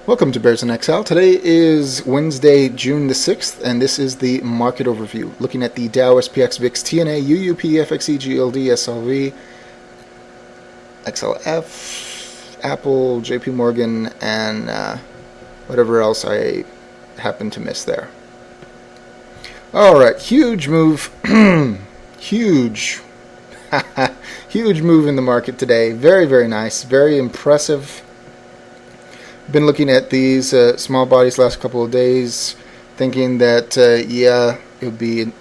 Welcome to Bears in Exile. Today is Wednesday, June the 6th, and this is the market overview, looking at the Dow, SPX, VIX, TNA, UUP, FXE, GLD, SLV, XLF, Apple, JP Morgan, and whatever else I happen to miss there. Alright, huge move. huge. Huge move in the market today. Very, very nice. Very impressive. Been looking at these small bodies last couple of days, thinking that, it would be,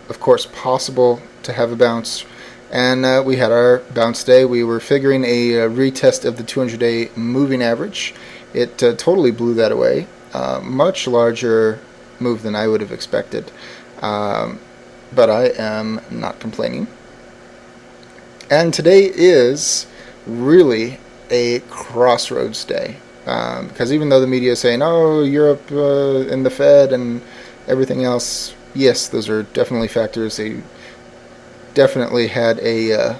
of course, possible to have a bounce. And we had our bounce day. We were figuring a retest of the 200-day moving average. It totally blew that away. Much larger move than I would have expected. But I am not complaining. And today is really a crossroads day. Because even though the media is saying, oh, Europe and the Fed and everything else, yes, those are definitely factors. They definitely had a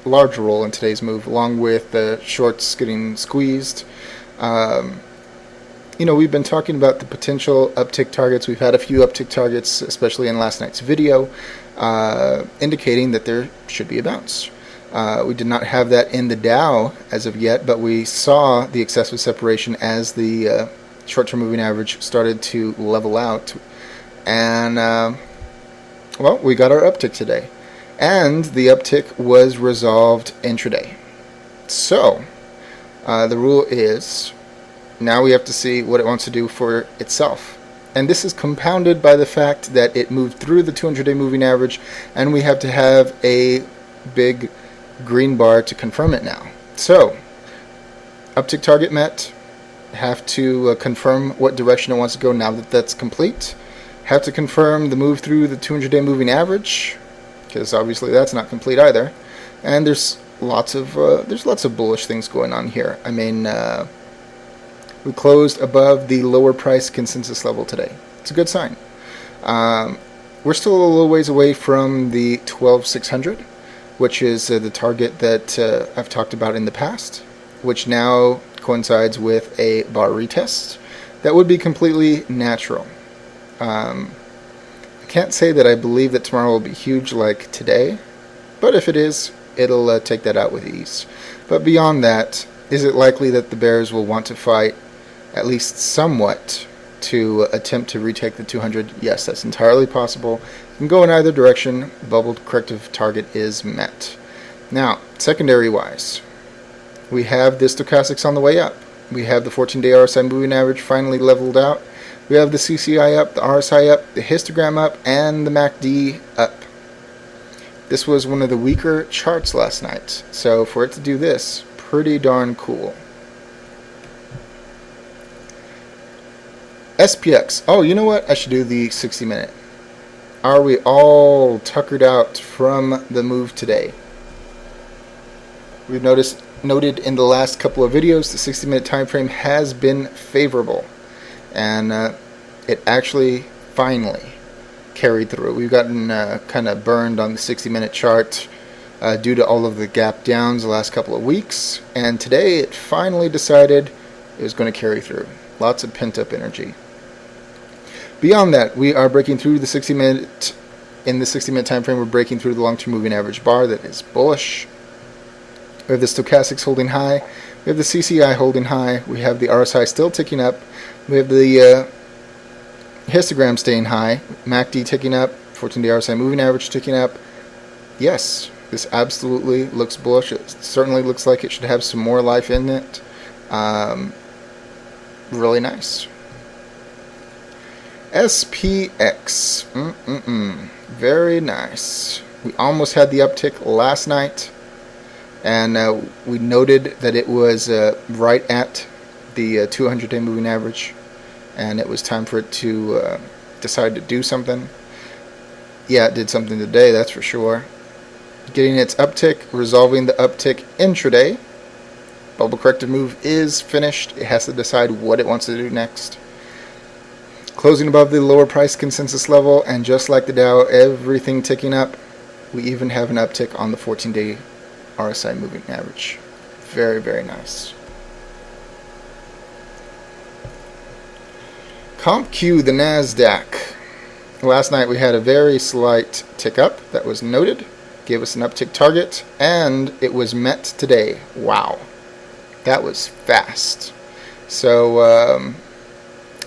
large role in today's move, along with the shorts getting squeezed. We've been talking about the potential uptick targets. We've had a few uptick targets, especially in last night's video, indicating that there should be a bounce. We did not have that in the Dow as of yet, but we saw the excessive separation as the short-term moving average started to level out. And, we got our uptick today. And the uptick was resolved intraday. So, the rule is, now we have to see what it wants to do for itself. And this is compounded by the fact that it moved through the 200-day moving average, and we have to have a big green bar to confirm it now. So, uptick target met. Have to confirm what direction it wants to go now that that's complete. Have to confirm the move through the 200-day moving average, because obviously that's not complete either. And there's lots of bullish things going on here. I mean, we closed above the lower price consensus level today. It's a good sign. We're still a little ways away from the 12,600. Which is the target that I've talked about in the past, which now coincides with a bar retest. That would be completely natural. I can't say that I believe that tomorrow will be huge like today, but if it is, it'll take that out with ease. But beyond that, is it likely that the Bears will want to fight at least somewhat to attempt to retake the 200? Yes, that's entirely possible. You can go in either direction. The bubble corrective target is met. Now, secondary wise, we have the stochastics on the way up. We have the 14-day RSI moving average finally leveled out. We have the CCI up, the RSI up, the histogram up, and the MACD up. This was one of the weaker charts last night, so for it to do this, pretty darn cool. SPX. Oh, you know what? I should do the 60-minute. Are we all tuckered out from the move today? We've noted in the last couple of videos the 60-minute time frame has been favorable, and it actually finally carried through. We've gotten kind of burned on the 60-minute chart due to all of the gap downs the last couple of weeks, and today it finally decided it was going to carry through. Lots of pent-up energy. Beyond that, we are breaking through the 60-minute. In the 60-minute time frame, we're breaking through the long-term moving average bar that is bullish. We have the stochastics holding high. We have the CCI holding high. We have the RSI still ticking up. We have the histogram staying high. MACD ticking up. 14-day RSI moving average ticking up. Yes, this absolutely looks bullish. It certainly looks like it should have some more life in it. Really nice. SPX. Very nice. We almost had the uptick last night, and we noted that it was right at the 200-day moving average, and it was time for it to decide to do something. Yeah, it did something today, that's for sure. Getting its uptick, resolving the uptick intraday. Bubble corrective move is finished. It has to decide what it wants to do next. Closing above the lower price consensus level, and just like the Dow, everything ticking up. We even have an uptick on the 14-day RSI moving average. Very, very nice. CompQ, the NASDAQ. Last night we had a very slight tick up that was noted, gave us an uptick target, and it was met today. Wow, that was fast. So,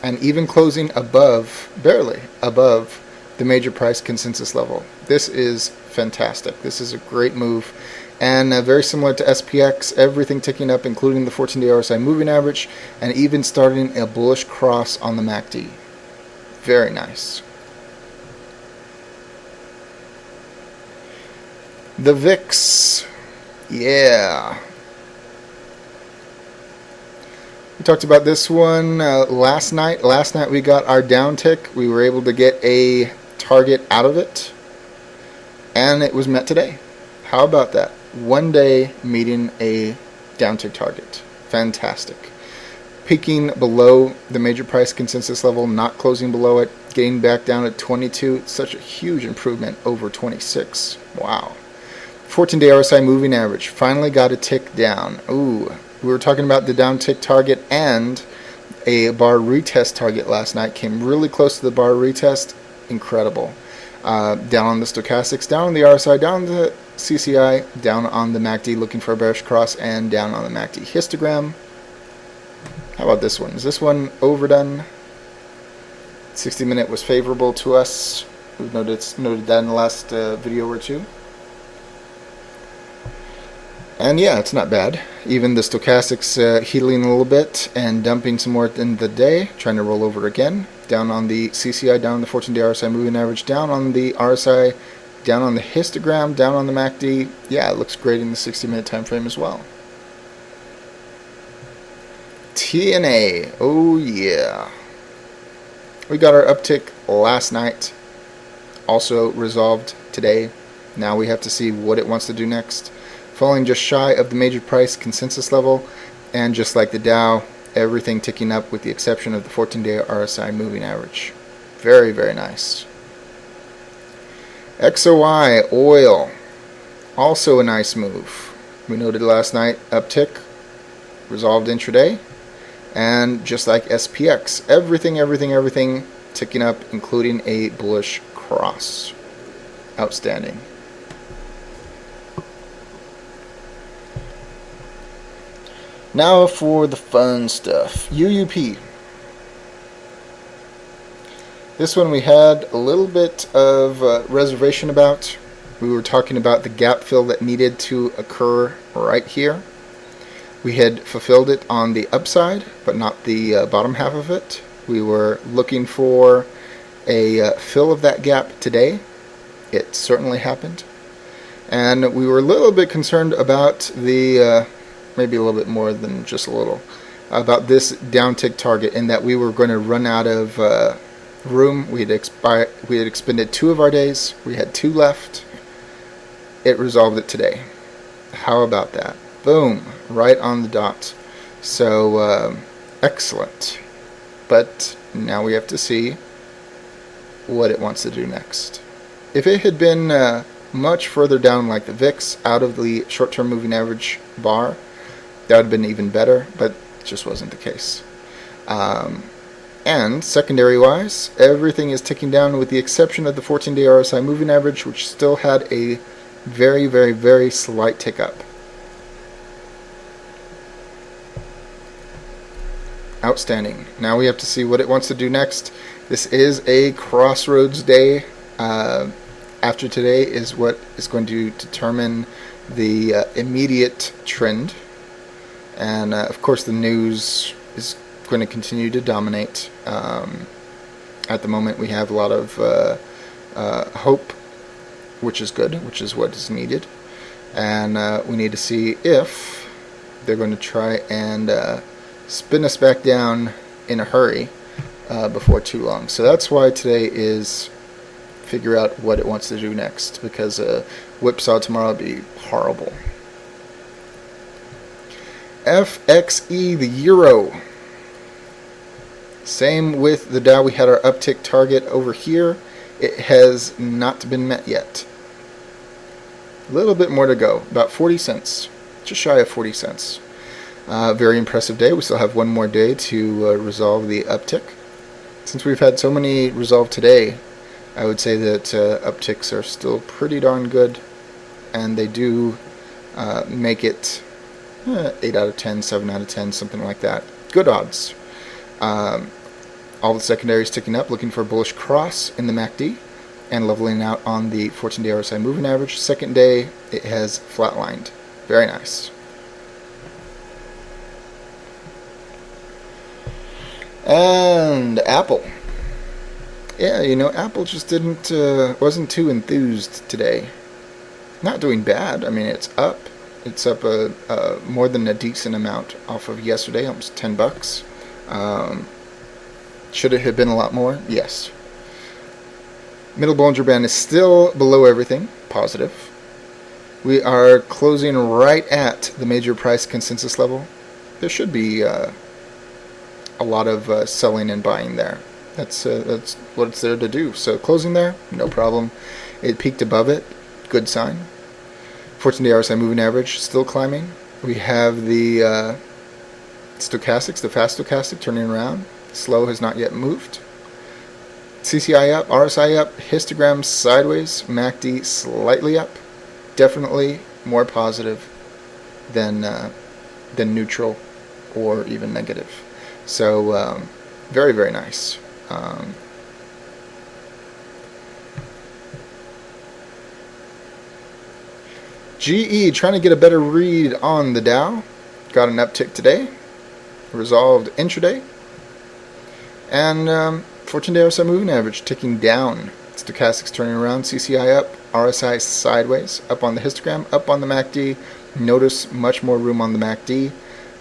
and even closing above, barely above, the major price consensus level. This is fantastic. This is a great move. And very similar to SPX, everything ticking up, including the 14-day RSI moving average, and even starting a bullish cross on the MACD. Very nice. The VIX. Yeah. We talked about this one last night. Last night we got our downtick. We were able to get a target out of it, and it was met today. How about that? One day meeting a downtick target. Fantastic. Peaking below the major price consensus level, not closing below it, getting back down at 22. Such a huge improvement over 26. Wow. 14-day RSI moving average finally got a tick down. Ooh, we were talking about the downtick target and a bar retest target last night. Came really close to the bar retest. Incredible. Down on the stochastics, down on the RSI, down on the CCI, down on the MACD looking for a bearish cross, and down on the MACD histogram. How about this one? Is this one overdone? 60-minute was favorable to us. We've noted that in the last video or two. And yeah, it's not bad. Even the stochastics healing a little bit and dumping some more at the end of the day, trying to roll over again. Down on the CCI, down on the 14-day RSI moving average, down on the RSI, down on the histogram, down on the MACD. Yeah, it looks great in the 60-minute time frame as well. TNA, oh yeah. We got our uptick last night, also resolved today. Now we have to see what it wants to do next. Falling just shy of the major price consensus level, and just like the Dow, everything ticking up with the exception of the 14-day RSI moving average. Very, very nice. XOI, oil, also a nice move. We noted last night, uptick, resolved intraday, and just like SPX, everything ticking up, including a bullish cross. Outstanding. Now for the fun stuff. UUP. This one we had a little bit of reservation about. We were talking about the gap fill that needed to occur right here. We had fulfilled it on the upside, but not the bottom half of it. We were looking for a fill of that gap today. It certainly happened. And we were a little bit concerned about the maybe a little bit more than just a little, about this downtick target, in that we were going to run out of room. We had expended 2 of our days. We had 2 left. It resolved it today. How about that? Boom, right on the dot. So excellent. But now we have to see what it wants to do next. If it had been much further down, like the VIX, out of the short-term moving average bar, that would have been even better, but it just wasn't the case. And secondary-wise, everything is ticking down with the exception of the 14-day RSI moving average, which still had a very, very, very slight tick up. Outstanding. Now we have to see what it wants to do next. This is a crossroads day. After today is what is going to determine the immediate trend. And of course the news is going to continue to dominate. At the moment we have a lot of hope, which is good, which is what is needed. And we need to see if they're going to try and spin us back down in a hurry before too long. So that's why today is figure out what it wants to do next, because whipsaw tomorrow would be horrible. FXE, the euro. Same with the Dow. We had our uptick target over here. It has not been met yet. A little bit more to go, about 40 cents, just shy of 40 cents. Very impressive day. We still have one more day to resolve the uptick. Since we've had so many resolve today, I would say that upticks are still pretty darn good, and they do make it 8 out of 10, 7 out of 10, something like that. Good odds. All the secondaries ticking up, looking for a bullish cross in the MACD and leveling out on the 14-day RSI moving average. Second day, it has flatlined. Very nice. And Apple. Yeah, Apple just wasn't too enthused today. Not doing bad. I mean, it's up. It's up more than a decent amount off of yesterday, almost $10. Should it have been a lot more? Yes. Middle Bollinger Band is still below everything, positive. We are closing right at the major price consensus level. There should be a lot of selling and buying there. That's what it's there to do. So closing there, no problem. It peaked above it, good sign. 14-day RSI moving average still climbing. We have the stochastics, the fast stochastic turning around. Slow has not yet moved. CCI up, RSI up, histogram sideways, MACD slightly up. Definitely more positive than neutral or even negative. So very, very nice. GE trying to get a better read on the Dow. Got an uptick today. Resolved intraday. And 14-day RSI moving average ticking down. Stochastics turning around. CCI up. RSI sideways. Up on the histogram. Up on the MACD. Notice much more room on the MACD.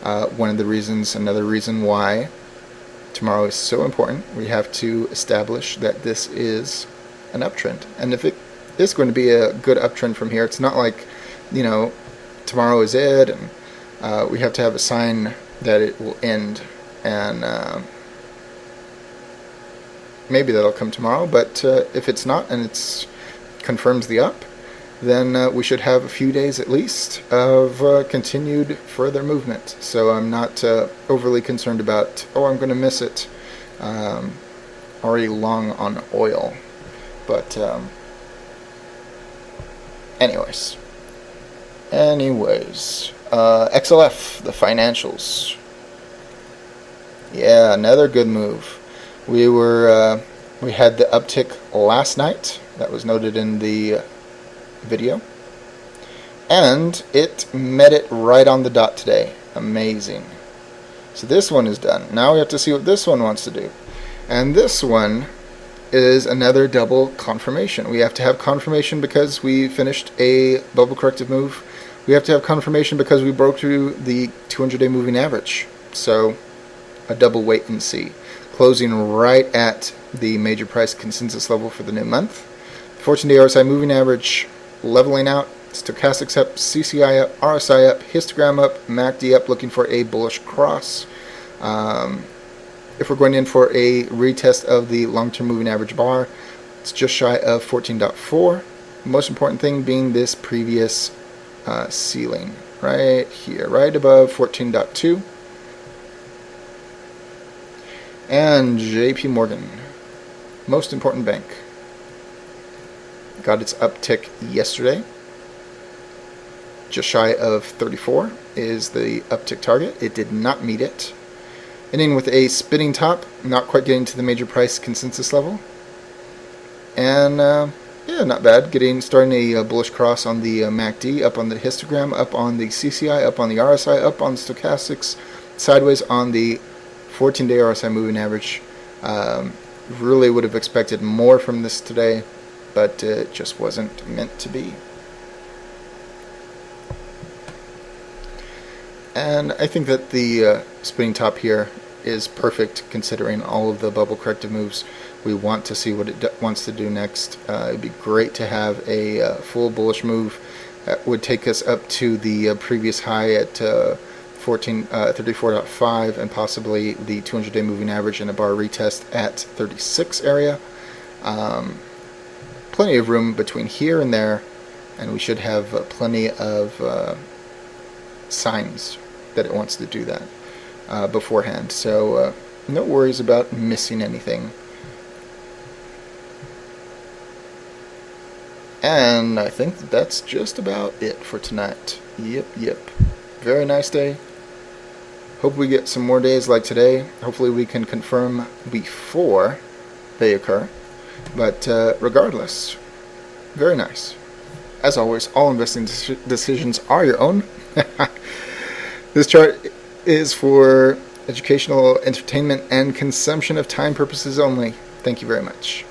Another reason why tomorrow is so important. We have to establish that this is an uptrend. And if it is going to be a good uptrend from here, it's not like, tomorrow is it, and we have to have a sign that it will end. And maybe that'll come tomorrow, but if it's not and it confirms the up, then we should have a few days at least of continued further movement. So I'm not overly concerned about, I'm going to miss it. Already long on oil. But anyways, XLF, the financials. Yeah, another good move. We had the uptick last night. That was noted in the video, and it met it right on the dot today. Amazing. So this one is done. Now we have to see what this one wants to do, and this one is another double confirmation. We have to have confirmation because we finished a bubble corrective move. We have to have confirmation because we broke through the 200-day moving average. So a double wait and see, closing right at the major price consensus level for the new month. 14-day RSI moving average leveling out, stochastics up, CCI up, RSI up, histogram up, MACD up, looking for a bullish cross. If we're going in for a retest of the long-term moving average bar, it's just shy of 14.4. The most important thing being this previous ceiling right here, right above 14.2. And JP Morgan, most important bank, got its uptick yesterday. Just shy of 34 is the uptick target. It did not meet it. Ending with a spinning top, not quite getting to the major price consensus level. And yeah, not bad. Starting a bullish cross on the MACD, up on the histogram, up on the CCI, up on the RSI, up on the stochastics, sideways on the 14-day RSI moving average. Really would have expected more from this today, but it just wasn't meant to be. And I think that the spinning top here is perfect considering all of the bubble corrective moves. We want to see what it wants to do next. It'd be great to have a full bullish move that would take us up to the previous high at 34.5 and possibly the 200-day moving average and a bar retest at 36 area. Plenty of room between here and there, and we should have plenty of signs that it wants to do that beforehand. So no worries about missing anything. And I think that's just about it for tonight. Yep. Very nice day. Hope we get some more days like today. Hopefully we can confirm before they occur. But regardless, very nice. As always, all investing decisions are your own. This chart is for educational, entertainment, and consumption of time purposes only. Thank you very much.